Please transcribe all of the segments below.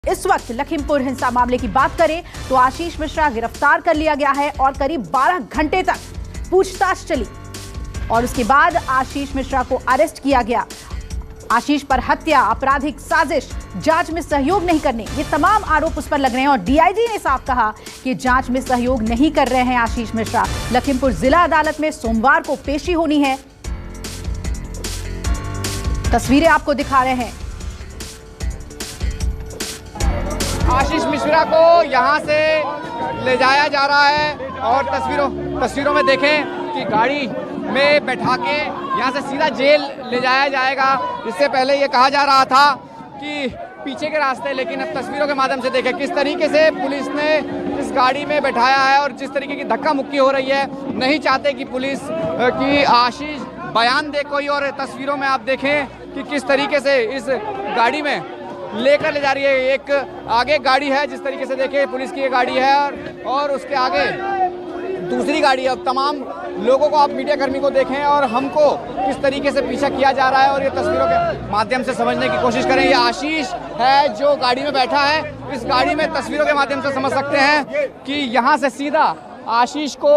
इस वक्त लखीमपुर हिंसा मामले की बात करें तो आशीष मिश्रा गिरफ्तार कर लिया गया है और करीब 12 घंटे तक पूछताछ चली और उसके बाद आशीष मिश्रा को अरेस्ट किया गया। आशीष पर हत्या, आपराधिक साजिश, जांच में सहयोग नहीं करने, ये तमाम आरोप उस पर लग रहे हैं और डीआईजी ने साफ कहा कि जांच में सहयोग नहीं कर रहे हैं आशीष मिश्रा। लखीमपुर जिला अदालत में सोमवार को पेशी होनी है। तस्वीरें आपको दिखा रहे हैं। आशीष मिश्रा को यहां से ले जाया जा रहा है और तस्वीरों में देखें कि गाड़ी में बैठा के यहां से सीधा जेल ले जाया जाएगा। इससे पहले ये कहा जा रहा था कि पीछे के रास्ते, लेकिन अब तस्वीरों के माध्यम से देखें किस तरीके से पुलिस ने इस गाड़ी में बैठाया है और जिस तरीके की धक्का मुक्की हो रही है। नहीं चाहते कि पुलिस की आशीष बयान दे कोई, और तस्वीरों में आप देखें कि किस तरीके से इस गाड़ी में लेकर ले जा रही है। एक आगे गाड़ी है, जिस तरीके से देखें पुलिस की ये गाड़ी है और उसके आगे दूसरी गाड़ी है। अब तमाम लोगों को, आप मीडिया कर्मी को देखें और हमको किस तरीके से पीछा किया जा रहा है और ये तस्वीरों के माध्यम से समझने की कोशिश करें। ये आशीष है जो गाड़ी में बैठा है। इस गाड़ी में तस्वीरों के माध्यम से समझ सकते हैं कि यहाँ से सीधा आशीष को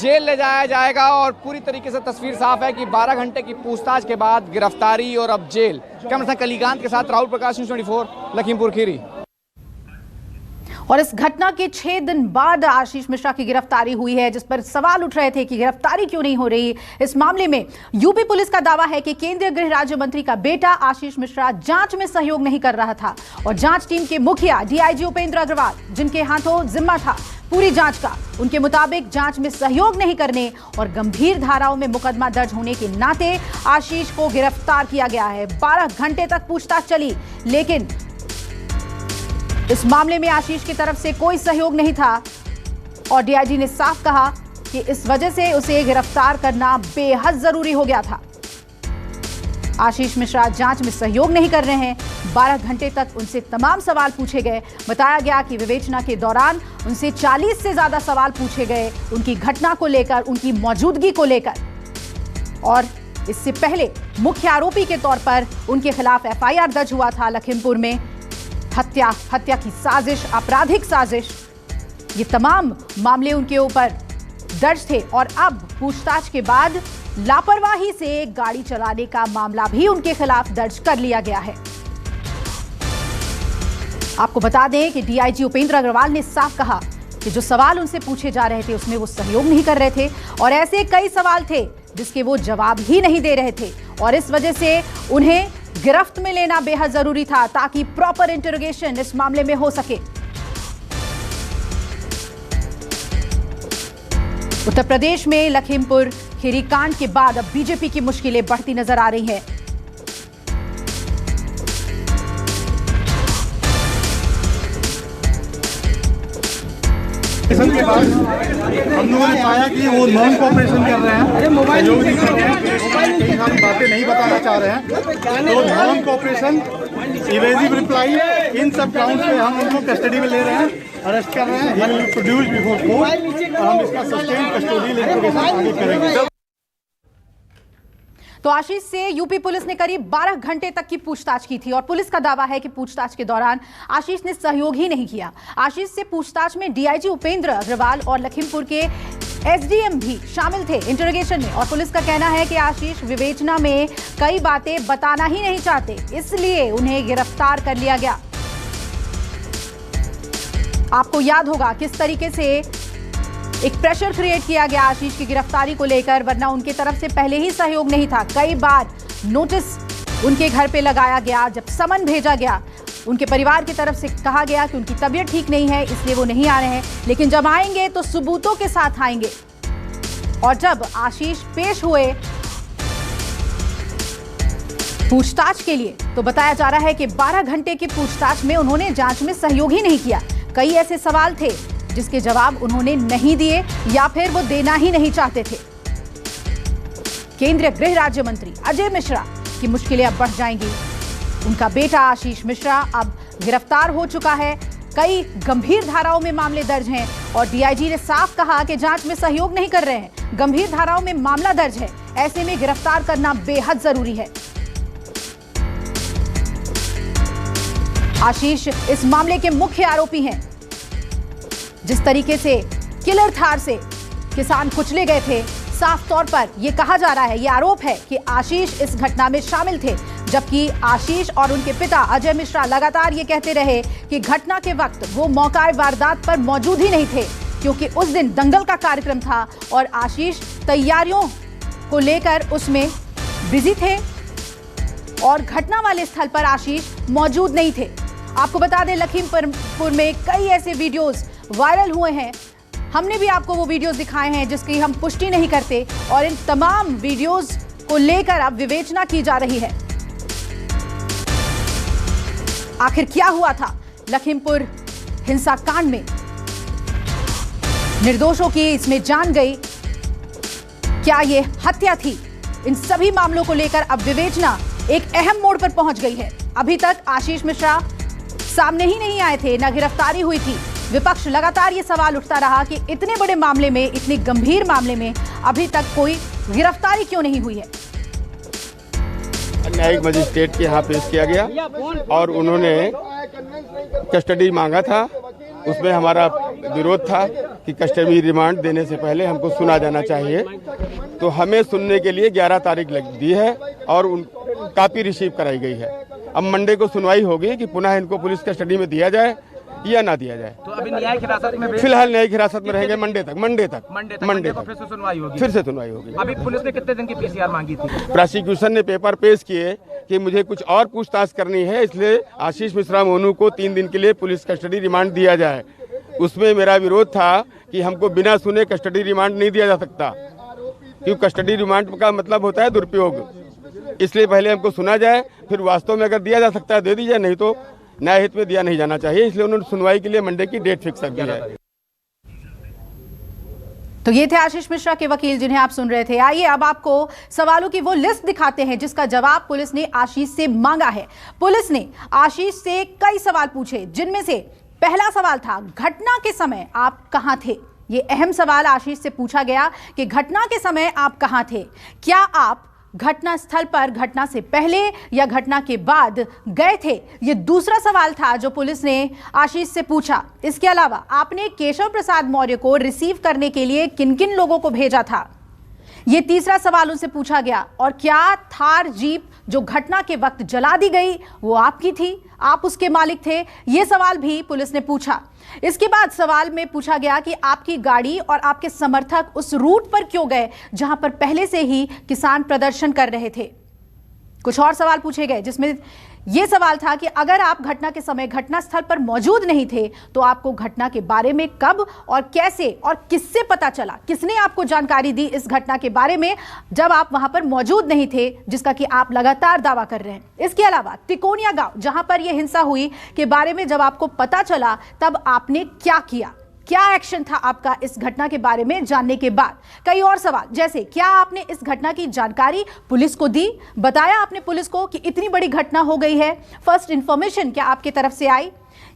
जेल ले जाया जाएगा और पूरी तरीके से तस्वीर साफ है कि 12 घंटे की पूछताछ के बाद गिरफ्तारी और अब जेल। कैमरा कलीकांत के साथ राहुल प्रकाश, न्यूज़ 24 लखीमपुर खीरी। और इस घटना के 6 दिन बाद आशीष मिश्रा की गिरफ्तारी हुई है, जिस पर सवाल उठ रहे थे कि गिरफ्तारी क्यों नहीं हो रही। इस मामले में यूपी पुलिस का दावा है कि केंद्रीय गृह राज्य मंत्री का बेटा आशीष मिश्रा जांच में सहयोग नहीं कर रहा था और जांच टीम के मुखिया डीआईजी उपेंद्र अग्रवाल, जिनके हाथों जिम्मा था पूरी जांच का, उनके मुताबिक जांच में सहयोग नहीं करने और गंभीर धाराओं में मुकदमा दर्ज होने के नाते आशीष को गिरफ्तार किया गया है। 12 घंटे तक पूछताछ चली, लेकिन इस मामले में आशीष की तरफ से कोई सहयोग नहीं था और डीआईजी ने साफ कहा कि इस वजह से उसे गिरफ्तार करना बेहद जरूरी हो गया था। आशीष मिश्रा जांच में सहयोग नहीं कर रहे हैं। 12 घंटे तक उनसे तमाम सवाल पूछे गए। बताया गया कि विवेचना के दौरान उनसे 40 से ज्यादा सवाल पूछे गए, उनकी घटना को लेकर, उनकी मौजूदगी को लेकर, और इससे पहले मुख्य आरोपी के तौर पर उनके खिलाफ एफआईआर दर्ज हुआ था लखीमपुर में। हत्या की साजिश, आपराधिक साजिश, ये तमाम मामले उनके ऊपर दर्ज थे और अब पूछताछ के बाद लापरवाही से गाड़ी चलाने का मामला भी उनके खिलाफ दर्ज कर लिया गया है। आपको बता दें कि डीआईजी उपेंद्र अग्रवाल ने साफ कहा कि जो सवाल उनसे पूछे जा रहे थे उसमें वो सहयोग नहीं कर रहे थे और ऐसे कई सवाल थे जिसके वो जवाब ही नहीं दे रहे थे और इस वजह से उन्हें गिरफ्त में लेना बेहद जरूरी था ताकि प्रॉपर इंटरोगेशन इस मामले में हो सके। उत्तर प्रदेश में लखीमपुर खीरी कांड के बाद अब बीजेपी की मुश्किलें बढ़ती नजर आ रही हैं। के बाद हम लोगों ने पाया कि वो नॉन कोऑपरेशन कर रहे हैं, सहयोग नहीं कर रहे हैं, कई हम बातें नहीं बताना चाह रहे हैं। तो नॉन कोऑपरेशन, इवेजिव रिप्लाई, इन सब काउंट्स में हम उनको कस्टडी में ले रहे हैं, अरेस्ट कर रहे हैं। ही प्रोड्यूस बिफोर कोर्ट और हम इसका सस्टेन कस्टोडियल इंट्रोगेशन आगे करेंगे। तो आशीष से यूपी पुलिस ने करीब 12 घंटे तक की पूछताछ की थी और पुलिस का दावा है कि पूछताछ के दौरान आशीष ने सहयोग ही नहीं किया। आशीष से पूछताछ में डीआईजी उपेंद्र अग्रवाल और लखीमपुर के एसडीएम भी शामिल थे इंटरोगेशन में और पुलिस का कहना है कि आशीष विवेचना में कई बातें बताना ही नहीं चाहते, इसलिए उन्हें गिरफ्तार कर लिया गया। आपको याद होगा किस तरीके से एक प्रेशर क्रिएट किया गया आशीष की गिरफ्तारी को लेकर, वरना उनके तरफ से पहले ही सहयोग नहीं था। कई बार नोटिस उनके घर पे लगाया गया, जब समन भेजा गया उनके परिवार की तरफ से कहा गया कि उनकी तबीयत ठीक नहीं है इसलिए वो नहीं आ रहे हैं, लेकिन जब आएंगे तो सबूतों के साथ आएंगे। और जब आशीष पेश हुए पूछताछ के लिए तो बताया जा रहा है कि 12 घंटे की पूछताछ में उन्होंने जांच में सहयोग ही नहीं किया। कई ऐसे सवाल थे जिसके जवाब उन्होंने नहीं दिए या फिर वो देना ही नहीं चाहते थे। केंद्रीय गृह राज्य मंत्री अजय मिश्रा की मुश्किलें अब बढ़ जाएंगी। उनका बेटा आशीष मिश्रा अब गिरफ्तार हो चुका है। कई गंभीर धाराओं में मामले दर्ज हैं और डीआईजी ने साफ कहा कि जांच में सहयोग नहीं कर रहे हैं। गंभीर धाराओं में मामला दर्ज है, ऐसे में गिरफ्तार करना बेहद जरूरी है। आशीष इस मामले के मुख्य आरोपी हैं। जिस तरीके से किलर थार से किसान कुचले गए थे, साफ तौर पर यह कहा जा रहा है, यह आरोप है कि आशीष इस घटना में शामिल थे, जबकि आशीष और उनके पिता अजय मिश्रा लगातार ये कहते रहे कि घटना के वक्त वो मौका वारदात पर मौजूद ही नहीं थे, क्योंकि उस दिन दंगल का कार्यक्रम था और आशीष तैयारियों को लेकर उसमें बिजी थे और घटना वाले स्थल पर आशीष मौजूद नहीं थे। आपको बता दें, लखीमपुर में कई ऐसे वीडियोस वायरल हुए हैं। हमने भी आपको वो वीडियोस दिखाए हैं जिसकी हम पुष्टि नहीं करते और इन तमाम वीडियोस को लेकर अब विवेचना की जा रही है। आखिर क्या हुआ था लखीमपुर हिंसाकांड में? निर्दोषों की इसमें जान गई, क्या ये हत्या थी? इन सभी मामलों को लेकर अब विवेचना एक अहम मोड़ पर पहुंच गई है। अभी तक आशीष मिश्रा सामने ही नहीं आए थे, न गिरफ्तारी हुई थी। विपक्ष लगातार ये सवाल उठता रहा कि इतने बड़े मामले में, इतने गंभीर मामले में अभी तक कोई गिरफ्तारी क्यों नहीं हुई है। न्यायिक मजिस्ट्रेट के यहाँ पेश किया गया और उन्होंने कस्टडी मांगा था। उसमें हमारा विरोध था कि कस्टडी रिमांड देने से पहले हमको सुना जाना चाहिए, तो हमें सुनने के लिए 11 तारीख दी है और कॉपी रिसीव कराई गई है। अब मंडे को सुनवाई होगी कि पुनः इनको पुलिस कस्टडी में दिया जाए या ना दिया जाए। तो अभी न्यायिक हिरासत में, फिलहाल न्यायिक हिरासत में रहेंगे मंडे तक फिर से सुनवाई होगी। फिर से सुनवाई होगी। अभी पुलिस ने कितने दिन की पीसीआर मांगी थी? प्रोसिक्यूशन ने पेपर पेश किए कि मुझे कुछ और पूछताछ करनी है, इसलिए आशीष मिश्रा मोनू को 3 दिन के लिए पुलिस कस्टडी रिमांड दिया जाए। उसमें मेरा विरोध था कि हमको बिना सुने कस्टडी रिमांड नहीं दिया जा सकता, क्योंकि कस्टडी रिमांड का मतलब होता है दुरुपयोग। इसलिए पहले हमको सुना जाए, फिर वास्तव में अगर दिया जा सकता है दे दीजिए, नहीं तो न्याय हित में दिया नहीं जाना चाहिए। इसलिए उन्होंने सुनवाई के लिए मंडे की डेट फिक्स कर दी है। तो ये थे आशीष मिश्रा के वकील जिन्हें आप सुन रहे थे। आइए अब आपको सवालों की वो लिस्ट दिखाते हैं जिसका जवाब पुलिस ने आशीष से मांगा है। पुलिस ने आशीष से कई सवाल पूछे, जिनमें से पहला सवाल था, घटना के समय आप कहां थे? ये अहम सवाल आशीष से पूछा गया कि घटना के समय आप कहां थे? क्या आप घटना स्थल पर घटना से पहले या घटना के बाद गए थे? ये दूसरा सवाल था जो पुलिस ने आशीष से पूछा। इसके अलावा आपने केशव प्रसाद मौर्य को रिसीव करने के लिए किन किन लोगों को भेजा था? ये तीसरा सवाल उनसे पूछा गया। और क्या थार जीप जो घटना के वक्त जला दी गई वो आपकी थी, आप उसके मालिक थे? ये सवाल भी पुलिस ने पूछा। इसके बाद सवाल में पूछा गया कि आपकी गाड़ी और आपके समर्थक उस रूट पर क्यों गए जहां पर पहले से ही किसान प्रदर्शन कर रहे थे। कुछ और सवाल पूछे गए, जिसमें यह सवाल था कि अगर आप घटना के समय घटना स्थल पर मौजूद नहीं थे तो आपको घटना के बारे में कब और कैसे और किससे पता चला, किसने आपको जानकारी दी इस घटना के बारे में जब आप वहां पर मौजूद नहीं थे, जिसका कि आप लगातार दावा कर रहे हैं। इसके अलावा तिकोनिया गांव जहां पर यह हिंसा हुई के बारे में जब आपको पता चला तब आपने क्या किया, क्या एक्शन था आपका इस घटना के बारे में जानने के बाद। कई और सवाल, जैसे क्या आपने इस घटना की जानकारी पुलिस को दी, बताया आपने पुलिस को कि इतनी बड़ी घटना हो गई है, फर्स्ट इंफॉर्मेशन क्या आपके तरफ से आई?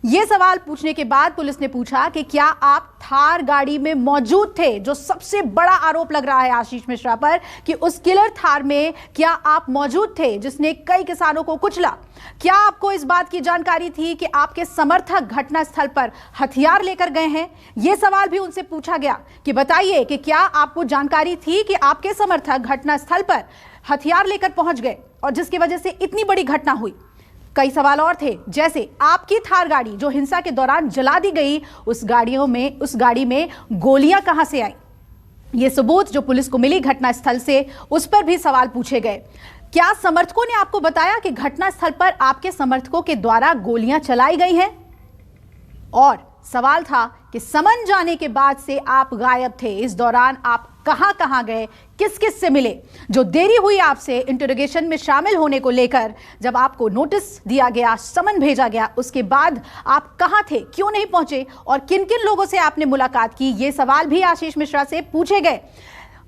ये सवाल पूछने के बाद पुलिस ने पूछा कि क्या आप थार गाड़ी में मौजूद थे? जो सबसे बड़ा आरोप लग रहा है आशीष मिश्रा पर कि उस किलर थार में क्या आप मौजूद थे जिसने कई किसानों को कुचला? क्या आपको इस बात की जानकारी थी कि आपके समर्थक घटनास्थल पर हथियार लेकर गए हैं? यह सवाल भी उनसे पूछा गया कि बताइए कि क्या आपको जानकारी थी कि आपके समर्थक घटनास्थल पर हथियार लेकर पहुंच गए और जिसकी वजह से इतनी बड़ी घटना हुई। कई सवाल और थे, जैसे आपकी थार गाड़ी जो हिंसा के दौरान जला दी गई, उस गाड़ी में गोलियां कहां से आई? ये सबूत जो पुलिस को मिली घटनास्थल से, उस पर भी सवाल पूछे गए। क्या समर्थकों ने आपको बताया कि घटनास्थल पर आपके समर्थकों के द्वारा गोलियां चलाई गई हैं? और सवाल था कि समन जाने के बाद से आप गायब थे, इस दौरान आप कहां गए, किस किस से मिले? जो देरी हुई आपसे इंटरोगेशन में शामिल होने को लेकर, जब आपको नोटिस दिया गया, समन भेजा गया, उसके बाद आप कहां थे, क्यों नहीं पहुंचे और किन किन लोगों से आपने मुलाकात की? ये सवाल भी आशीष मिश्रा से पूछे गए।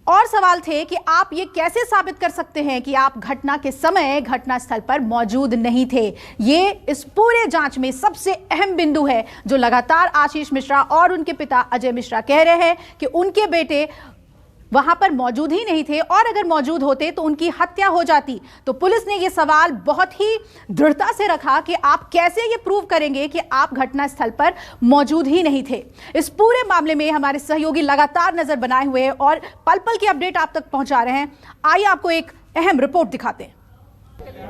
और सवाल थे कि आप ये कैसे साबित कर सकते हैं कि आप घटना के समय घटनास्थल पर मौजूद नहीं थे? ये इस पूरे जांच में सबसे अहम बिंदु है जो लगातार आशीष मिश्रा और उनके पिता अजय मिश्रा कह रहे हैं कि उनके बेटे वहां पर मौजूद ही नहीं थे, और अगर मौजूद होते तो उनकी हत्या हो जाती। तो पुलिस ने यह सवाल बहुत ही दृढ़ता से रखा कि आप कैसे ये प्रूव करेंगे कि आप घटनास्थल पर मौजूद ही नहीं थे। इस पूरे मामले में हमारे सहयोगी लगातार नजर बनाए हुए हैं और पल पल की अपडेट आप तक पहुंचा रहे हैं। आइए आपको एक अहम रिपोर्ट दिखाते हैं।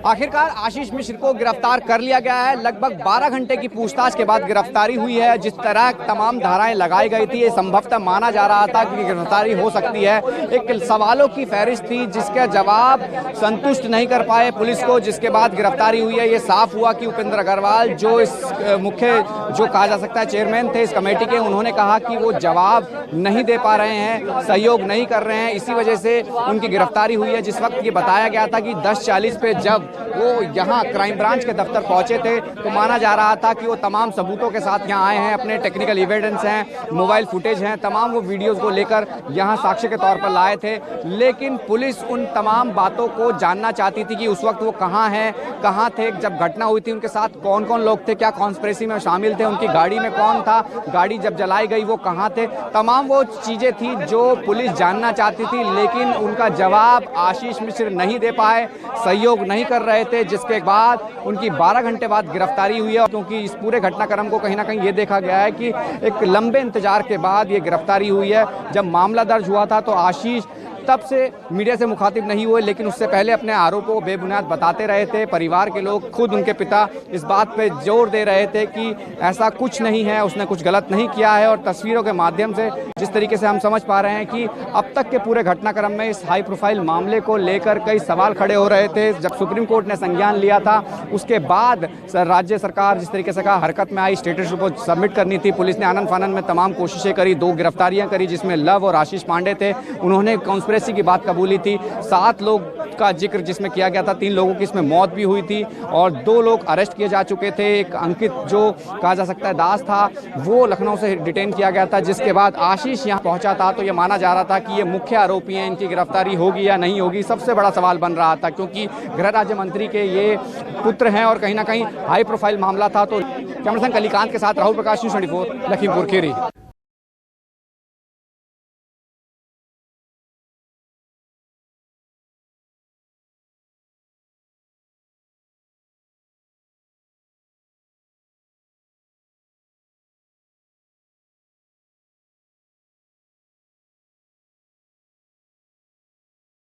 आखिरकार आशीष मिश्र को गिरफ्तार कर लिया गया है। लगभग 12 घंटे की पूछताछ के बाद गिरफ्तारी हुई है। जिस तरह तमाम धाराएं लगाई गई थी, ये संभवतः माना जा रहा था कि गिरफ्तारी हो सकती है। एक सवालों की फहरिस्त थी जिसका जवाब संतुष्ट नहीं कर पाए पुलिस को, जिसके बाद गिरफ्तारी हुई है। ये साफ हुआ कि उपेंद्र अग्रवाल जो इस मुख्य जो कहा जा सकता है चेयरमैन थे इस कमेटी के, उन्होंने कहा कि वो जवाब नहीं दे पा रहे हैं, सहयोग नहीं कर रहे हैं, इसी वजह से उनकी गिरफ्तारी हुई है। जिस वक्त ये बताया गया था कि 10:40 पे जब वो यहाँ क्राइम ब्रांच के दफ्तर पहुंचे थे तो माना जा रहा था कि वो तमाम सबूतों के साथ यहाँ आए हैं, अपने टेक्निकल एविडेंस हैं, मोबाइल फुटेज हैं, तमाम वो वीडियोस को लेकर यहाँ साक्ष्य के तौर पर लाए थे। लेकिन पुलिस उन तमाम बातों को जानना चाहती थी कि उस वक्त वो कहाँ हैं, कहाँ थे, जब घटना हुई थी उनके साथ कौन कौन लोग थे, क्या कॉन्स्पिरेसी में शामिल थे, उनकी गाड़ी में कौन था, गाड़ी जब जलाई गई वो कहाँ थे। तमाम वो चीज़ें थी जो पुलिस जानना चाहती थी, लेकिन उनका जवाब आशीष मिश्र नहीं दे पाए, सहयोग नहीं कर रहे थे, जिसके बाद उनकी 12 घंटे बाद गिरफ्तारी हुई है। क्योंकि इस पूरे घटनाक्रम को कहीं ना कहीं ये देखा गया है कि एक लंबे इंतजार के बाद ये गिरफ्तारी हुई है। जब मामला दर्ज हुआ था तो आशीष तब से मीडिया से मुखातिब नहीं हुए, लेकिन उससे पहले अपने आरोपों को बेबुनियाद बताते रहे थे। परिवार के लोग, खुद उनके पिता इस बात पे जोर दे रहे थे कि ऐसा कुछ नहीं है, उसने कुछ गलत नहीं किया है। और तस्वीरों के माध्यम से जिस तरीके से हम समझ पा रहे हैं कि अब तक के पूरे घटनाक्रम में इस हाई प्रोफाइल मामले को लेकर कई सवाल खड़े हो रहे थे। जब सुप्रीम कोर्ट ने संज्ञान लिया था उसके बाद राज्य सरकार जिस तरीके से कहा हरकत में आई, स्टेटस रिपोर्ट सबमिट करनी थी। पुलिस ने आनन फानन में तमाम कोशिशें करी, 2 गिरफ्तारियां करी जिसमें लव और आशीष पांडे थे। उन्होंने कॉन्स्पिरेसी की बात कबूली थी। 7 लोग का जिक्र जिसमें किया गया था, 3 लोगों की इसमें मौत भी हुई थी और 2 लोग अरेस्ट किए जा चुके थे। एक अंकित जो कहा जा सकता है दास था वो लखनऊ से डिटेन किया गया था। जिसके बाद आशीष यहाँ पहुंचा था तो ये माना जा रहा था कि ये मुख्य आरोपी हैं, इनकी गिरफ्तारी होगी या नहीं होगी, सबसे बड़ा सवाल बन रहा था। क्योंकि गृह राज्य मंत्री के ये पुत्र हैं और कहीं ना कहीं हाई प्रोफाइल मामला था। तो कैमरा पर्सन कलिकांत के साथ राहुल प्रकाश, न्यूज़ 24 लखीमपुर खीरी।